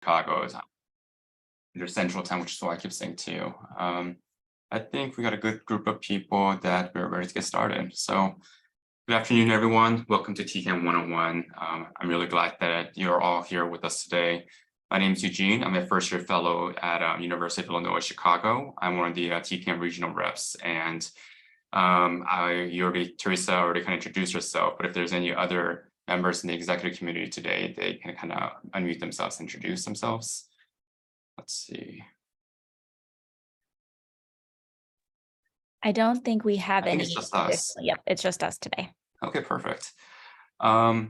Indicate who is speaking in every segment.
Speaker 1: Chicago. Under Central Time, which is what I keep saying too. I think we got a good group of people that we're ready to get started. So good afternoon, everyone. Welcome to TECaN 101. I'm really glad that you're all here with us today. My name is Eugene. I'm a first-year fellow at University of Illinois, Chicago. I'm one of the TECaN Regional Reps, and Teresa already kind of introduced herself, but if there's any other members in the executive community today, they can kind of unmute themselves, introduce themselves. Let's see.
Speaker 2: I don't think we have any.
Speaker 1: It's just us.
Speaker 2: Yep, it's just us today.
Speaker 1: Okay, perfect. As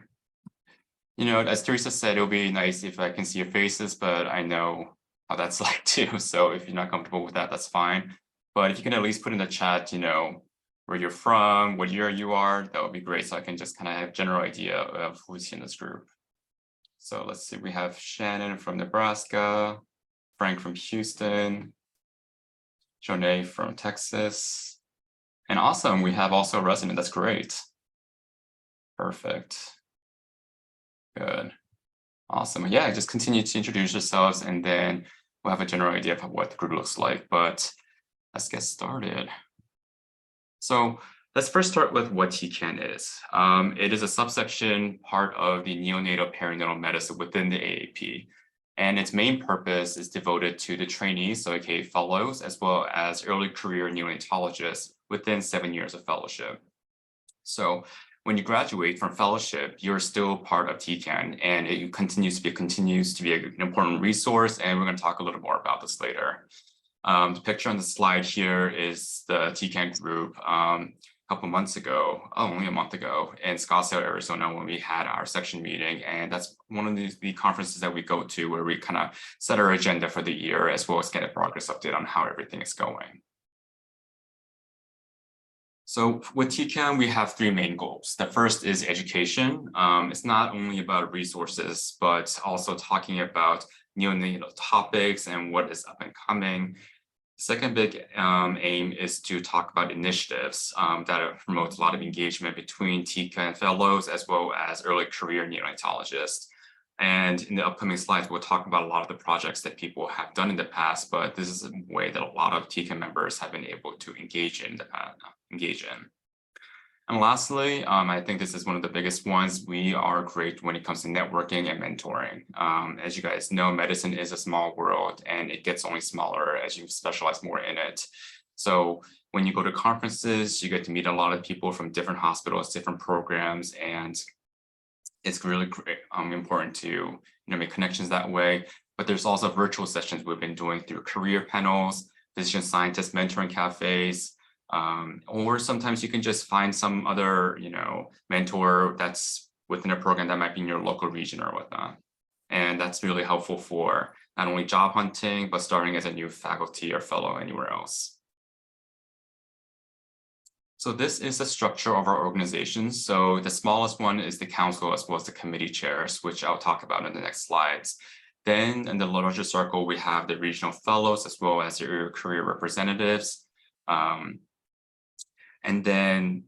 Speaker 1: Teresa said, it'll be nice if I can see your faces, but I know how that's like too. So if you're not comfortable with that, that's fine. But if you can at least put in the chat, where you're from, what year you are, that would be great. So I can just kind of have a general idea of who's in this group. So let's see, we have Shannon from Nebraska, Frank from Houston, Jonay from Texas, and awesome, we have also a resident. That's great. Perfect. Good. Awesome. Yeah, just continue to introduce yourselves and then we'll have a general idea of what the group looks like, but let's get started. So let's first start with what TECaN is. It is a subsection part of the neonatal perinatal medicine within the AAP. And its main purpose is devoted to the trainees, so aka fellows, as well as early career neonatologists within 7 years of fellowship. So when you graduate from fellowship, you're still part of TECaN, and it continues to be an important resource, and we're going to talk a little more about this later. The picture on the slide here is the TECaN group a couple months ago, only a month ago, in Scottsdale, Arizona, when we had our section meeting. And that's one of the conferences that we go to where we kind of set our agenda for the year, as well as get a progress update on how everything is going. So with TECaN, we have 3 main goals. The first is education. It's not only about resources, but also talking about neonatal topics and what is up and coming. The second big aim is to talk about initiatives that promote a lot of engagement between TECaN fellows as well as early career neonatologists. And in the upcoming slides, we'll talk about a lot of the projects that people have done in the past, but this is a way that a lot of TECaN members have been able to engage in. And lastly, I think this is one of the biggest ones. We are great when it comes to networking and mentoring. As you guys know, medicine is a small world and it gets only smaller as you specialize more in it. So when you go to conferences, you get to meet a lot of people from different hospitals, different programs, and it's really great, important to make connections that way. But there's also virtual sessions we've been doing through career panels, physician scientist mentoring cafes, or sometimes you can just find some other, mentor that's within a program that might be in your local region or whatnot. And that's really helpful for not only job hunting, but starting as a new faculty or fellow anywhere else. So this is the structure of our organization. So the smallest one is the council as well as the committee chairs, which I'll talk about in the next slides. Then in the larger circle, we have the regional fellows as well as your career representatives. And then,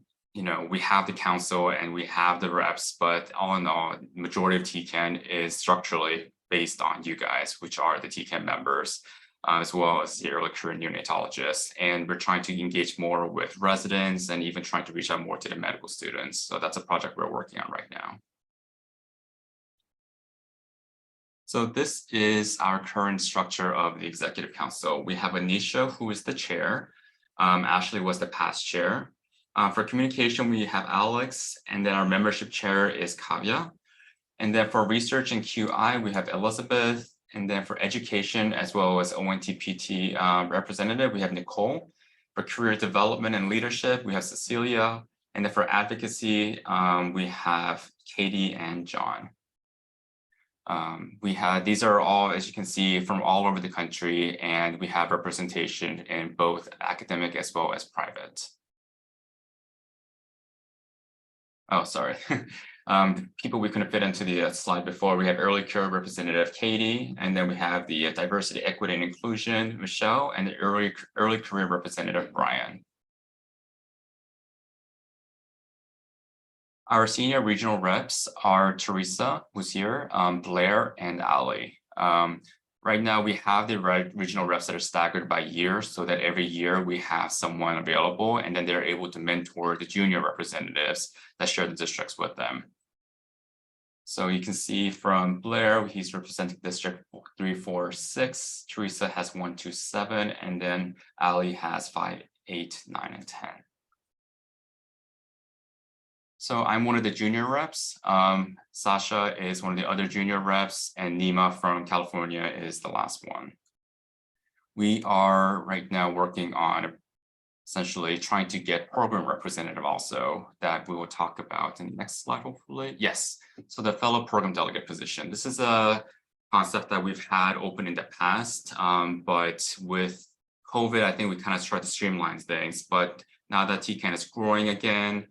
Speaker 1: we have the council and we have the reps, but all in all, the majority of TECaN is structurally based on you guys, which are the TECaN members, as well as the early career neonatologists. And we're trying to engage more with residents and even trying to reach out more to the medical students. So that's a project we're working on right now. So this is our current structure of the executive council. We have Anisha, who is the chair. Ashley was the past chair. For communication, we have Alex, and then our membership chair is Kavya. And then for research and QI, we have Elizabeth. And then for education, as well as ONTPT representative, we have Nicole. For career development and leadership, we have Cecilia. And then for advocacy, we have Katie and John. These are all, as you can see, from all over the country, and we have representation in both academic as well as private. Oh, sorry. People we couldn't fit into the slide before. We have early career representative Katie, and then we have the diversity, equity, and inclusion Michelle, and the early career representative Brian. Our senior regional reps are Teresa, who's here, Blair, and Ali. Right now, we have the regional reps that are staggered by year, so that every year we have someone available, and then they're able to mentor the junior representatives that share the districts with them. So you can see from Blair, he's representing district 346. Teresa has 127, and then Ali has 5, 8, 9, and 10. So I'm one of the junior reps. Sasha is one of the other junior reps, and Nima from California is the last one. We are right now working on essentially trying to get program representative also that we will talk about in the next slide, hopefully. Yes, so the fellow program delegate position. This is a concept that we've had open in the past, but with COVID, I think we kind of tried to streamline things, but now that TECaN is growing again,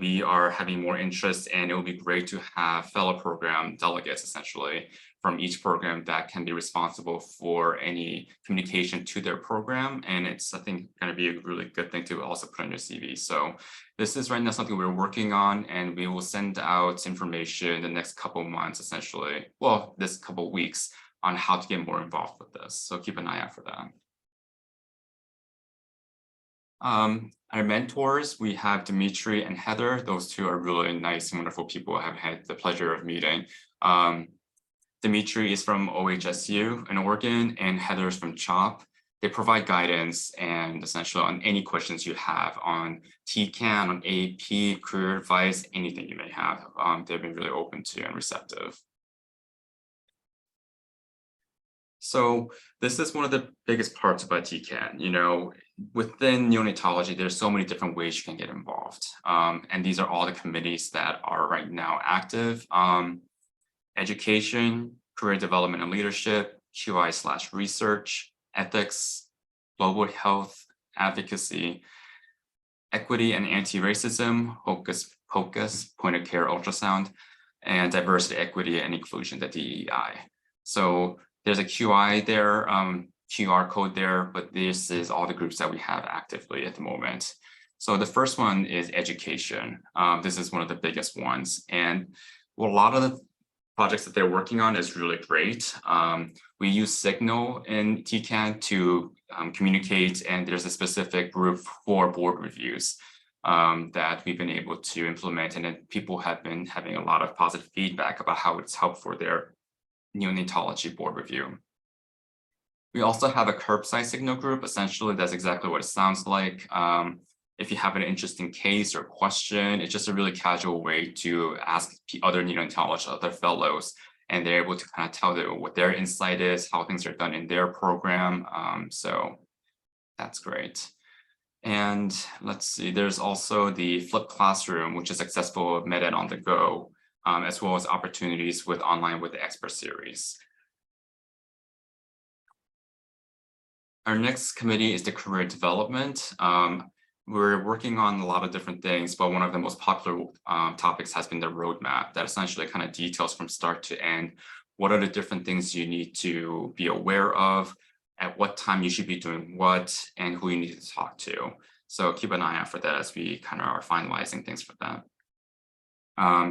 Speaker 1: we are having more interest, and it will be great to have fellow program delegates essentially from each program that can be responsible for any communication to their program. And it's, I think, going to be a really good thing to also put on your CV. So this is right now something we're working on, and we will send out information the next couple of months, essentially, well, this couple of weeks, on how to get more involved with this. So keep an eye out for that. Our mentors, we have Dimitri and Heather. Those two are really nice and wonderful people I have had the pleasure of meeting. Dimitri is from OHSU in Oregon, and Heather is from CHOP. They provide guidance and essentially on any questions you have on TECaN, on AP, career advice, anything you may have. They've been really open to and receptive. So this is one of the biggest parts about TECaN. You know, within neonatology, there's so many different ways you can get involved. And these are all the committees that are right now active. Education, career development and leadership, QI/research, ethics, global health, advocacy, equity and anti-racism, hocus pocus, point of care ultrasound, and diversity, equity, and inclusion, the DEI. So there's a QI there, QR code there, but this is all the groups that we have actively at the moment. So the first one is education. This is one of the biggest ones. And a lot of the projects that they're working on is really great. We use Signal in TECaN to communicate, and there's a specific group for board reviews that we've been able to implement, and then people have been having a lot of positive feedback about how it's helped for their neonatology board review. We also have a curbside Signal group. Essentially, that's exactly what it sounds like. If you have an interesting case or question, it's just a really casual way to ask other neonatologists, other fellows, and they're able to kind of tell them what their insight is, how things are done in their program. So that's great. And let's see, there's also the flipped classroom, which is accessible med-ed on the go, as well as opportunities with online with the expert series. Our next committee is the career development. We're working on a lot of different things, but one of the most popular topics has been the roadmap that essentially kind of details from start to end. What are the different things you need to be aware of, at what time you should be doing what, and who you need to talk to. So keep an eye out for that as we kind of are finalizing things for that.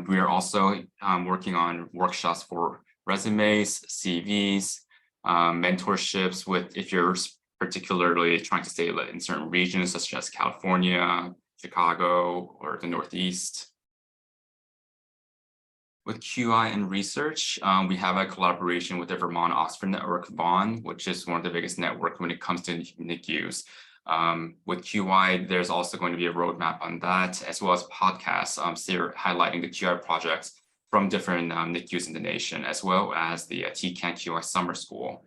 Speaker 1: We are also working on workshops for resumes, CVs, mentorships with, if you're particularly trying to stay in certain regions such as California, Chicago, or the Northeast. With QI and research, we have a collaboration with the Vermont Oxford Network, VON, which is one of the biggest networks when it comes to NICUs. With QI, there's also going to be a roadmap on that, as well as podcasts highlighting the QI projects from different NICUs in the nation, as well as the TECaN QI Summer School.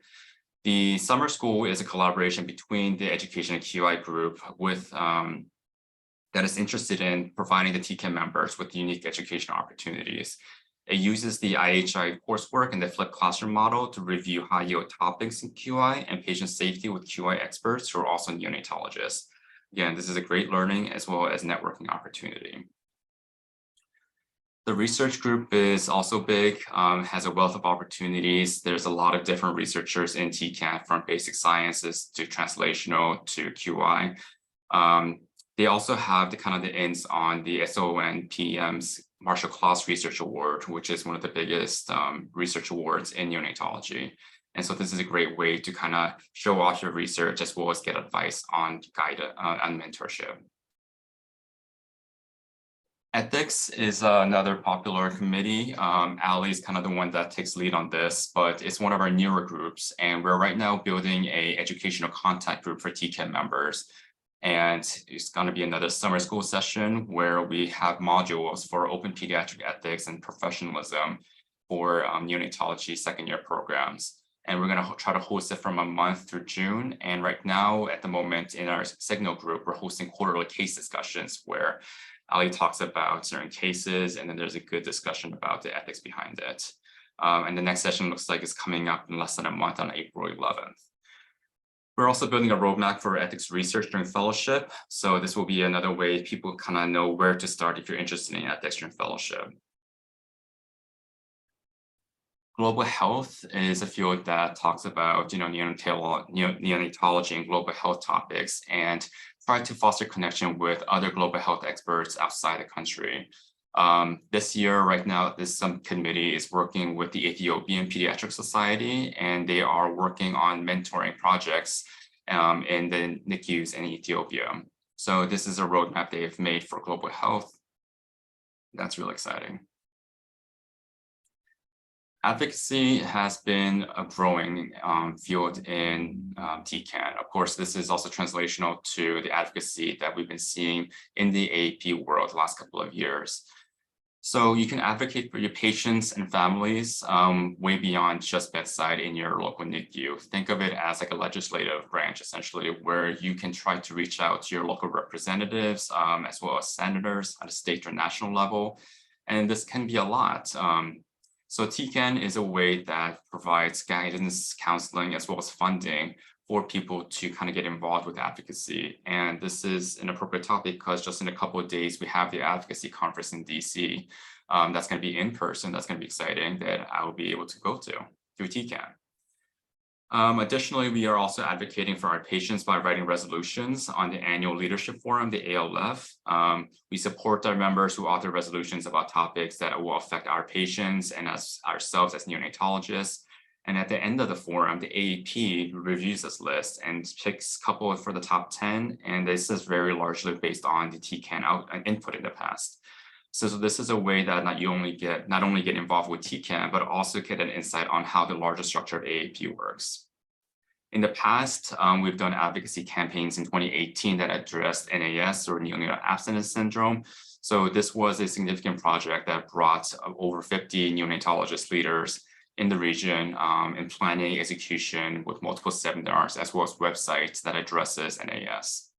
Speaker 1: The summer school is a collaboration between the education and QI group with that is interested in providing the TECaN members with unique educational opportunities. It uses the IHI coursework and the flipped classroom model to review high-yield topics in QI and patient safety with QI experts who are also neonatologists. Again, this is a great learning as well as networking opportunity. The research group is also big, has a wealth of opportunities. There's a lot of different researchers in TECaN, from basic sciences to translational to QI. They also have the kind of the ends on the SONPM's Marshall Claus Research Award, which is one of the biggest research awards in neonatology. And so this is a great way to kind of show off your research as well as get advice on on mentorship. Ethics is another popular committee. Ali is kind of the one that takes lead on this, but it's one of our newer groups. And we're right now building a educational contact group for TECaN members. And it's going to be another summer school session where we have modules for open pediatric ethics and professionalism for neonatology second-year programs. And we're going to try to host it from a month through June. And right now, at the moment, in our Signal group, we're hosting quarterly case discussions where Ali talks about certain cases, and then there's a good discussion about the ethics behind it. And the next session looks like it's coming up in less than a month on April 11th. We're also building a roadmap for ethics research during fellowship. So this will be another way people kind of know where to start if you're interested in ethics during fellowship. Global health is a field that talks about, neonatology and global health topics, and try to foster connection with other global health experts outside the country. This year, right now, this subcommittee is working with the Ethiopian Pediatric Society, and they are working on mentoring projects in the NICUs in Ethiopia. So this is a roadmap they've made for global health. That's really exciting. Advocacy has been a growing field in TECaN. Of course, this is also translational to the advocacy that we've been seeing in the AAP world the last couple of years. So you can advocate for your patients and families way beyond just bedside in your local NICU. Think of it as like a legislative branch, essentially, where you can try to reach out to your local representatives as well as senators at a state or national level. And this can be a lot. So TECaN is a way that provides guidance, counseling, as well as funding for people to kind of get involved with advocacy. And this is an appropriate topic because just in a couple of days, we have the advocacy conference in DC. That's going to be in person. That's going to be exciting that I will be able to go to through TECaN. Additionally, we are also advocating for our patients by writing resolutions on the annual leadership forum, the ALF. We support our members who author resolutions about topics that will affect our patients and ourselves as neonatologists. And at the end of the forum, the AAP reviews this list and picks a couple for the top 10. And this is very largely based on the TECaN input in the past. So this is a way that not only get involved with TECaN, but also get an insight on how the larger structure of AAP works. In the past, we've done advocacy campaigns in 2018 that addressed NAS or neonatal abstinence syndrome. So this was a significant project that brought over 50 neonatologist leaders in the region in planning, execution with multiple seminars, as well as websites that addresses NAS.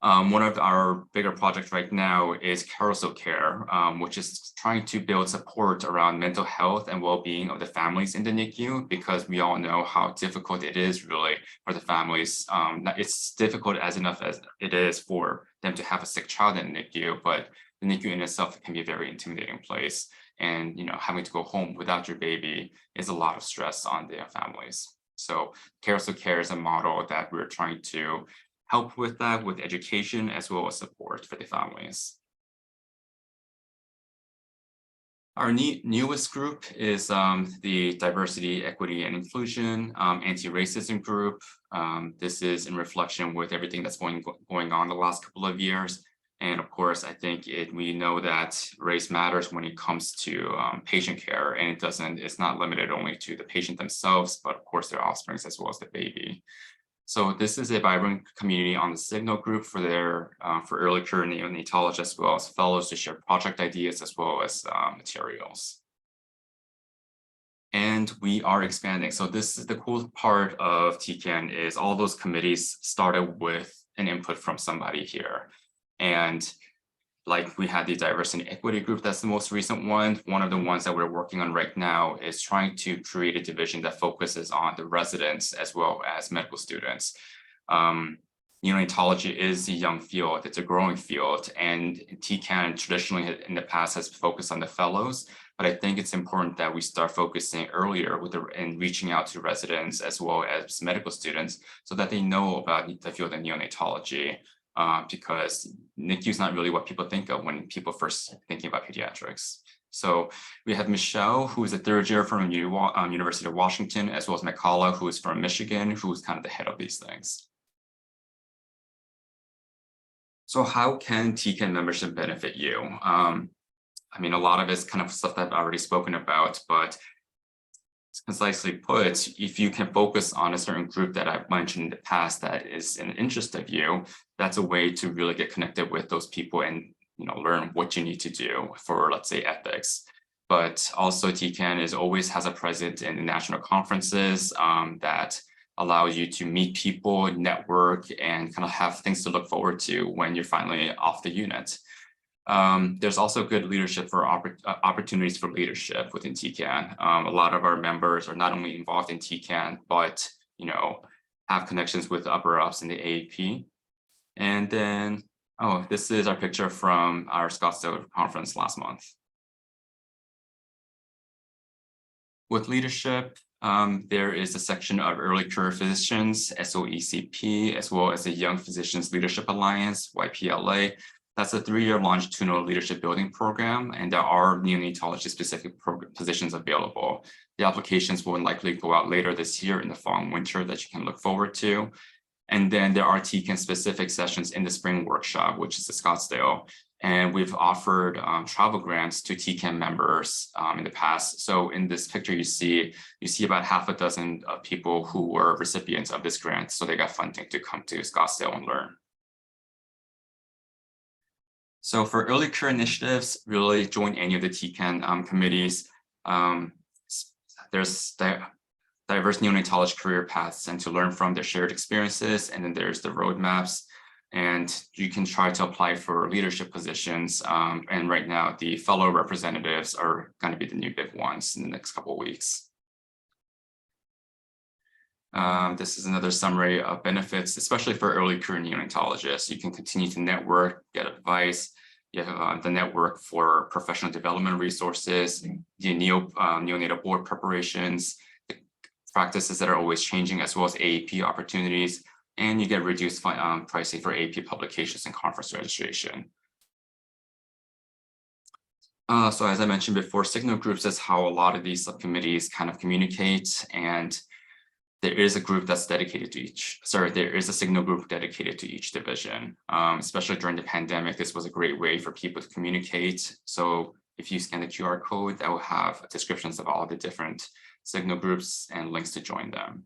Speaker 1: One of our bigger projects right now is Carousel Care, which is trying to build support around mental health and well-being of the families in the NICU, because we all know how difficult it is really for the families. It's difficult as enough as it is for them to have a sick child in the NICU, but the NICU in itself can be a very intimidating place. And having to go home without your baby is a lot of stress on the families. So Carousel Care is a model that we're trying to help with that, with education as well as support for the families. Our newest group is the Diversity, Equity, and Inclusion Anti-Racism Group. This is in reflection with everything that's going on the last couple of years. And of course, I think we know that race matters when it comes to patient care, and it's not limited only to the patient themselves, but of course their offspring as well as the baby. So this is a vibrant community on the Signal group for early career neonatologists as well as fellows to share project ideas as well as materials. And we are expanding. So this is the cool part of TECaN is all those committees started with an input from somebody here. And like we had the diversity and equity group, that's the most recent one. One of the ones that we're working on right now is trying to create a division that focuses on the residents as well as medical students. Neonatology is a young field, it's a growing field, and TECaN traditionally in the past has focused on the fellows, but I think it's important that we start focusing earlier and reaching out to residents as well as medical students so that they know about the field of neonatology. because NICU is not really what people think of when people first thinking about pediatrics. So we have Michelle, who is a third year from University of Washington, as well as Makala, who is from Michigan, who is kind of the head of these things. So how can TECaN membership benefit you? I mean, a lot of it's kind of stuff that I've already spoken about, but concisely put, if you can focus on a certain group that I've mentioned in the past that is an interest of you, that's a way to really get connected with those people and learn what you need to do for, let's say, ethics. But also TECaN always has a presence in national conferences that allow you to meet people, network, and kind of have things to look forward to when you're finally off the unit. There's also good leadership for opportunities for leadership within TECaN. A lot of our members are not only involved in TECaN, but have connections with the upper ups in the AAP. And then, this is our picture from our Scottsdale conference last month. With leadership, there is a section of Early Career Physicians, SOECP, as well as the Young Physicians Leadership Alliance, YPLA. That's a 3-year longitudinal leadership building program, and there are neonatology-specific positions available. The applications will likely go out later this year in the fall and winter that you can look forward to. And then there are TECaN-specific sessions in the spring workshop, which is the Scottsdale. And we've offered travel grants to TECaN members in the past. So in this picture, you see about half a dozen people who were recipients of this grant. So they got funding to come to Scottsdale and learn. So for early career initiatives, really join any of the TECaN committees. There's diverse neonatology career paths and to learn from their shared experiences. And then there's the roadmaps. And you can try to apply for leadership positions. And right now, the fellow representatives are going to be the new big ones in the next couple of weeks. This is another summary of benefits, especially for early career neonatologists. You can continue to network, get advice. You have the network for professional development resources, the neonatal board preparations, the practices that are always changing, as well as AAP opportunities. And you get reduced pricing for AP publications and conference registration. So as I mentioned before, signal groups is how a lot of these subcommittees kind of communicate, and there is a group that's dedicated to each. There is a signal group dedicated to each division. Especially during the pandemic, this was a great way for people to communicate. So if you scan the QR code, that will have descriptions of all the different signal groups and links to join them.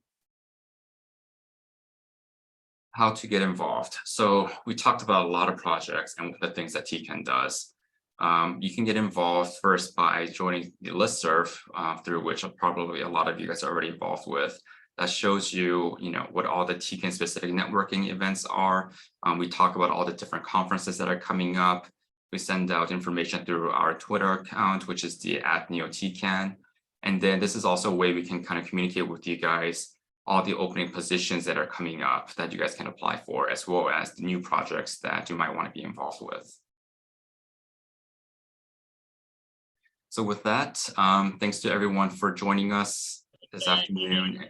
Speaker 1: How to get involved. So we talked about a lot of projects and the things that TECaN does. You can get involved first by joining the listserv, through which probably a lot of you guys are already involved with. That shows you, what all the TECaN specific networking events are. We talk about all the different conferences that are coming up. We send out information through our Twitter account, which is the @NeoTECaN. And then this is also a way we can kind of communicate with you guys all the opening positions that are coming up that you guys can apply for, as well as the new projects that you might want to be involved with. So with that, thanks to everyone for joining us this afternoon.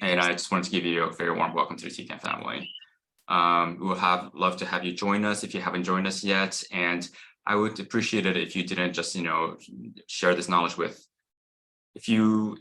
Speaker 1: And I just wanted to give you a very warm welcome to the TECaN family. We will love to have you join us if you haven't joined us yet. And I would appreciate it if you didn't just, share this knowledge with, if you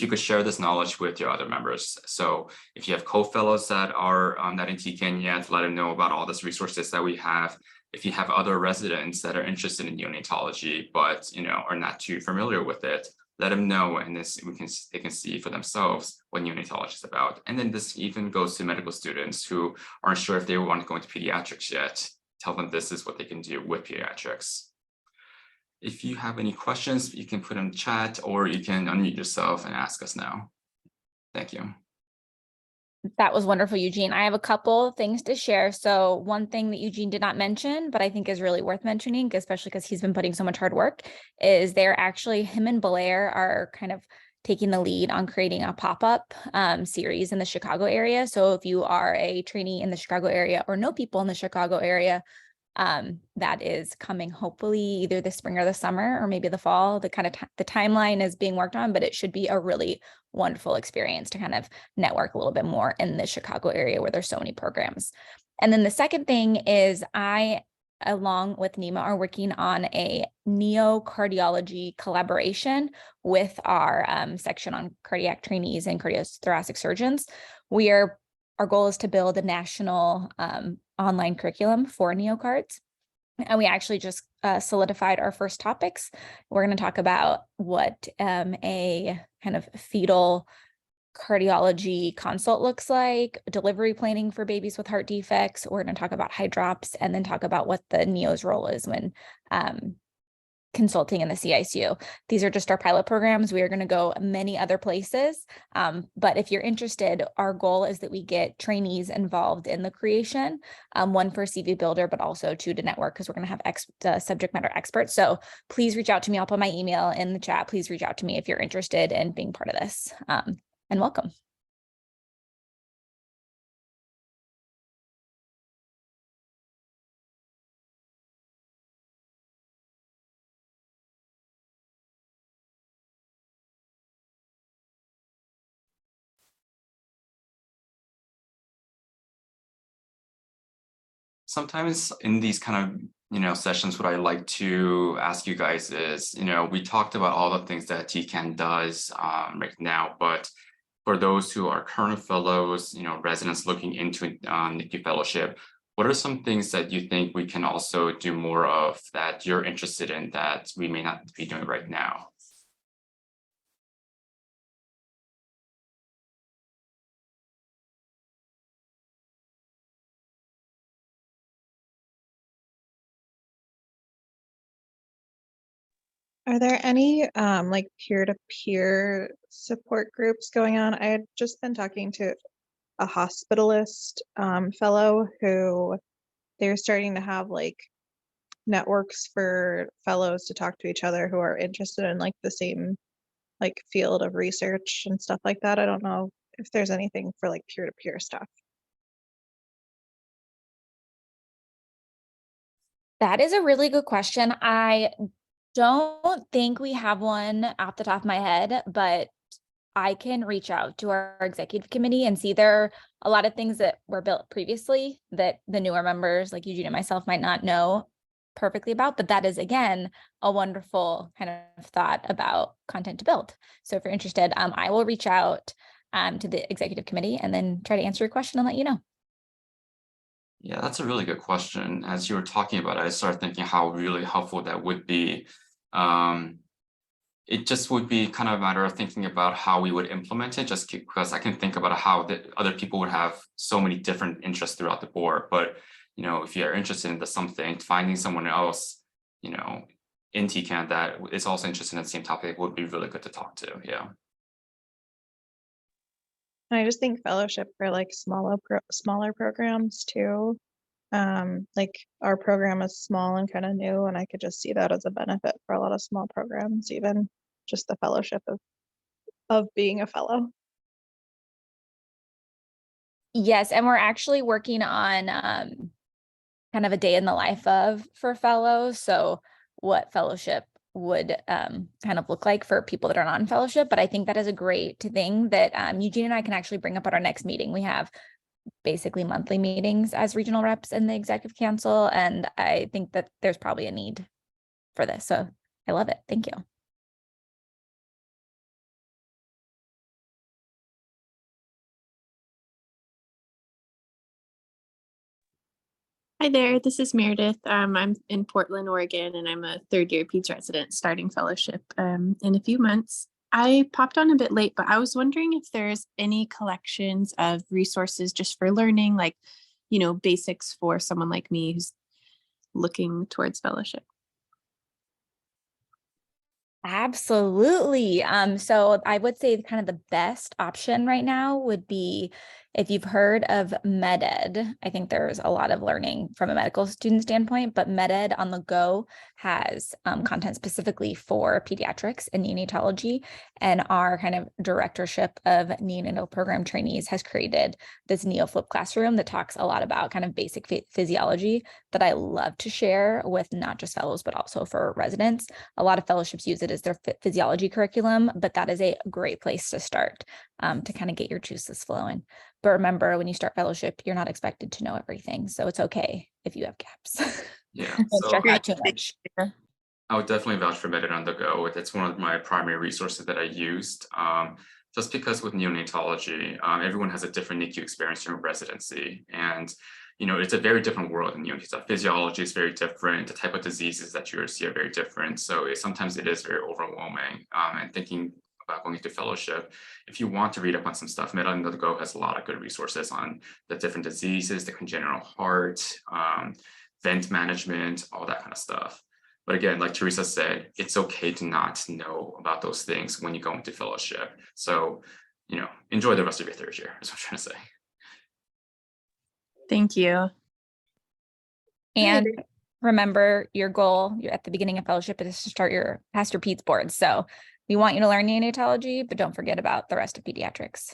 Speaker 1: could share this knowledge with your other members. So if you have co-fellows that are not in TECaN yet, let them know about all these resources that we have. If you have other residents that are interested in neonatology, but are not too familiar with it, let them know, and they can see for themselves what neonatology is about. And then this even goes to medical students who aren't sure if they want to go into pediatrics yet. Tell them this is what they can do with pediatrics. If you have any questions, you can put in the chat, or you can unmute yourself and ask us now. Thank you.
Speaker 2: That was wonderful, Eugene. I have a couple of things to share. So one thing that Eugene did not mention, but I think is really worth mentioning, especially because he's been putting so much hard work, is him and Blair are kind of taking the lead on creating a pop-up series in the Chicago area. So if you are a trainee in the Chicago area or know people in the Chicago area, that is coming hopefully either the spring or the summer or maybe the fall. The kind of the timeline is being worked on, but it should be a really wonderful experience to kind of network a little bit more in the Chicago area where there's so many programs. And then the second thing is I, along with Nima, are working on a neocardiology collaboration with our section on cardiac trainees and cardiothoracic surgeons. Our goal is to build a national online curriculum for neocards. And we actually just solidified our first topics. We're going to talk about what a kind of fetal cardiology consult looks like, delivery planning for babies with heart defects. We're going to talk about hydrops and then talk about what the neo's role is when consulting in the CICU. These are just our pilot programs. We are going to go many other places. But if you're interested, our goal is that we get trainees involved in the creation, one for CV Builder, but also two to network, because we're going to have subject matter experts. So please reach out to me. I'll put my email in the chat. Please reach out to me if you're interested in being part of this. And welcome.
Speaker 1: Sometimes in these kind of, sessions, what I like to ask you guys is, we talked about all the things that TECaN does right now, but for those who are current fellows, residents looking into NICU fellowship, what are some things that you think we can also do more of that you're interested in that we may not be doing right now?
Speaker 3: Are there any like peer-to-peer support groups going on? I had just been talking to a hospitalist fellow who they're starting to have like networks for fellows to talk to each other who are interested in like the same like field of research and stuff like that. I don't know if there's anything for like peer-to-peer stuff.
Speaker 2: That is a really good question. I don't think we have one off the top of my head, but I can reach out to our executive committee and see there are a lot of things that were built previously that the newer members like Eugene and myself might not know perfectly about, but that is again a wonderful kind of thought about content to build. So if you're interested, I will reach out to the executive committee and then try to answer your question and let you know.
Speaker 1: Yeah, that's a really good question. As you were talking about it, I started thinking how really helpful that would be. It just would be kind of a matter of thinking about how we would implement it, just because I can think about how other people would have so many different interests throughout the board. But, if you're interested in something, finding someone else, in TECaN that is also interested in the same topic would be really good to talk to. Yeah.
Speaker 3: I just think fellowship for like smaller programs too. Like our program is small and kind of new, and I could just see that as a benefit for a lot of small programs, even just the fellowship of being a fellow.
Speaker 2: Yes, and we're actually working on kind of a day in the life of for fellows. So what fellowship would kind of look like for people that are not in fellowship. But I think that is a great thing that Eugene and I can actually bring up at our next meeting. We have basically monthly meetings as regional reps in the executive council. And I think that there's probably a need for this. So I love it. Thank you.
Speaker 4: Hi there, this is Meredith. I'm in Portland, Oregon, and I'm a third-year PEDS resident starting fellowship in a few months. I popped on a bit late, but I was wondering if there's any collections of resources just for learning, like, basics for someone like me who's looking towards fellowship.
Speaker 2: Absolutely. So I would say kind of the best option right now would be If you've heard of MedEd, I think there's a lot of learning from a medical student standpoint, but MedEd on the go has content specifically for pediatrics and neonatology. And our kind of directorship of neonatal program trainees has created this NeoFlip classroom that talks a lot about kind of basic physiology that I love to share with not just fellows, but also for residents. A lot of fellowships use it as their physiology curriculum, but that is a great place to start to kind of get your juices flowing. But remember, when you start fellowship, you're not expected to know everything. So it's okay if you have gaps.
Speaker 1: Yeah,
Speaker 2: Don't
Speaker 1: so
Speaker 2: stress out too much.
Speaker 1: I would definitely vouch for MedEd on the go. It's one of my primary resources that I used. Just because with neonatology, everyone has a different NICU experience during residency. And, you know, it's a very different world in neonatal. Physiology is very different. The type of diseases that you see are very different. So sometimes it is very overwhelming. And thinking about going into fellowship, if you want to read up on some stuff, MedEd on the go has a lot of good resources on the different diseases, the congenital heart, vent management, all that kind of stuff. But again, like Teresa said, it's okay to not know about those things when you go into fellowship. So, you know, enjoy the rest of your third year, is what I'm trying to say.
Speaker 4: Thank you.
Speaker 2: And remember, your goal at the beginning of fellowship is to start your Pastor Pete's board. So we want you to learn neonatology, but don't forget about the rest of pediatrics.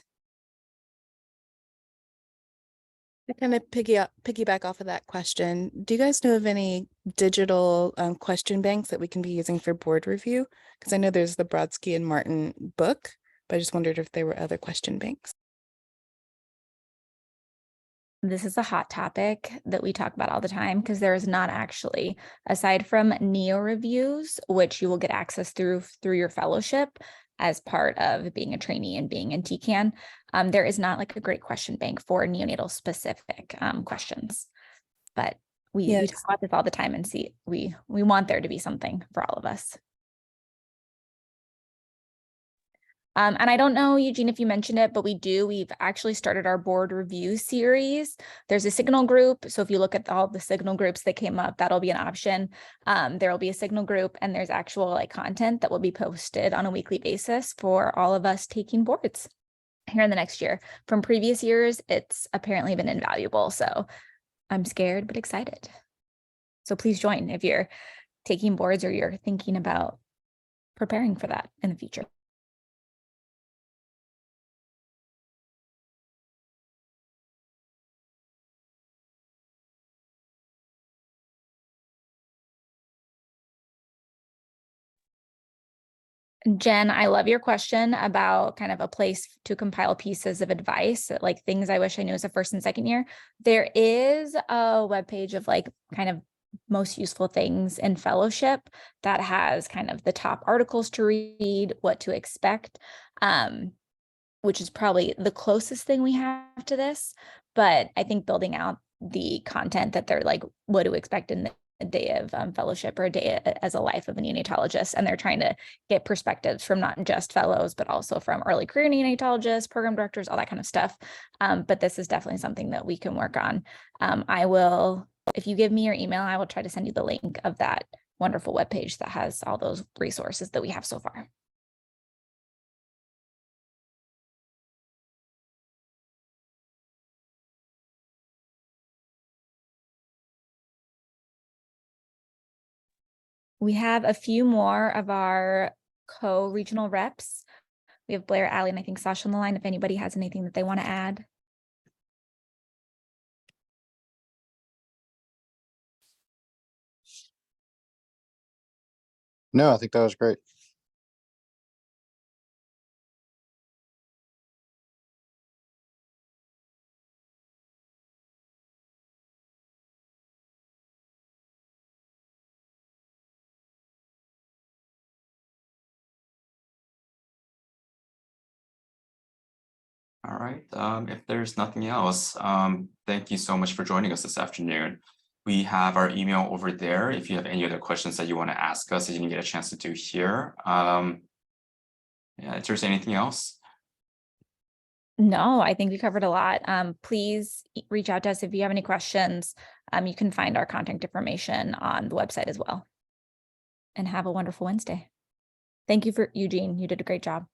Speaker 5: To kind of piggyback off of that question, do you guys know of any digital question banks that we can be using for board review? Because I know there's the Brodsky and Martin book, but I just wondered if there were other question banks.
Speaker 2: This is a hot topic that we talk about all the time because there is not actually, aside from Neo reviews, which you will get access through your fellowship as part of being a trainee and being in TECaN, there is not like a great question bank for neonatal specific questions. But we talk about this all the time and see we want there to be something for all of us. And I don't know, Eugene, if you mentioned it, but we've actually started our board review series. There's a Signal group. So if you look at all the Signal groups that came up, that'll be an option. There will be a Signal group and there's actual like content that will be posted on a weekly basis for all of us taking boards here in the next year. From previous years, it's apparently been invaluable. So I'm scared, but excited. So please join if you're taking boards or you're thinking about preparing for that in the future. Jen, I love your question about kind of a place to compile pieces of advice, like things I wish I knew as a first and second year. There is a webpage of like kind of most useful things in fellowship that has kind of the top articles to read, what to expect, which is probably the closest thing we have to this. But I think building out the content that they're like, what to expect in a day of fellowship or a day as a life of a neonatologist. And they're trying to get perspectives from not just fellows, but also from early career neonatologists, program directors, all that kind of stuff. But this is definitely something that we can work on. I will, if you give me your email, I will try to send you the link of that wonderful webpage that has all those resources that we have so far. We have a few more of our co-regional reps. We have Blair, Allie, and I think Sasha on the line if anybody has anything that they want to add.
Speaker 6: No, I think that was great.
Speaker 1: All right, if there's nothing else, thank you so much for joining us this afternoon. We have our email over there if you have any other questions that you want to ask us that you didn't get a chance to do here. Yeah, if there's anything else.
Speaker 2: No, I think we covered a lot. Please reach out to us if you have any questions. You can find our contact information on the website as well. And have a wonderful Wednesday. Thank you for Eugene. You did a great job.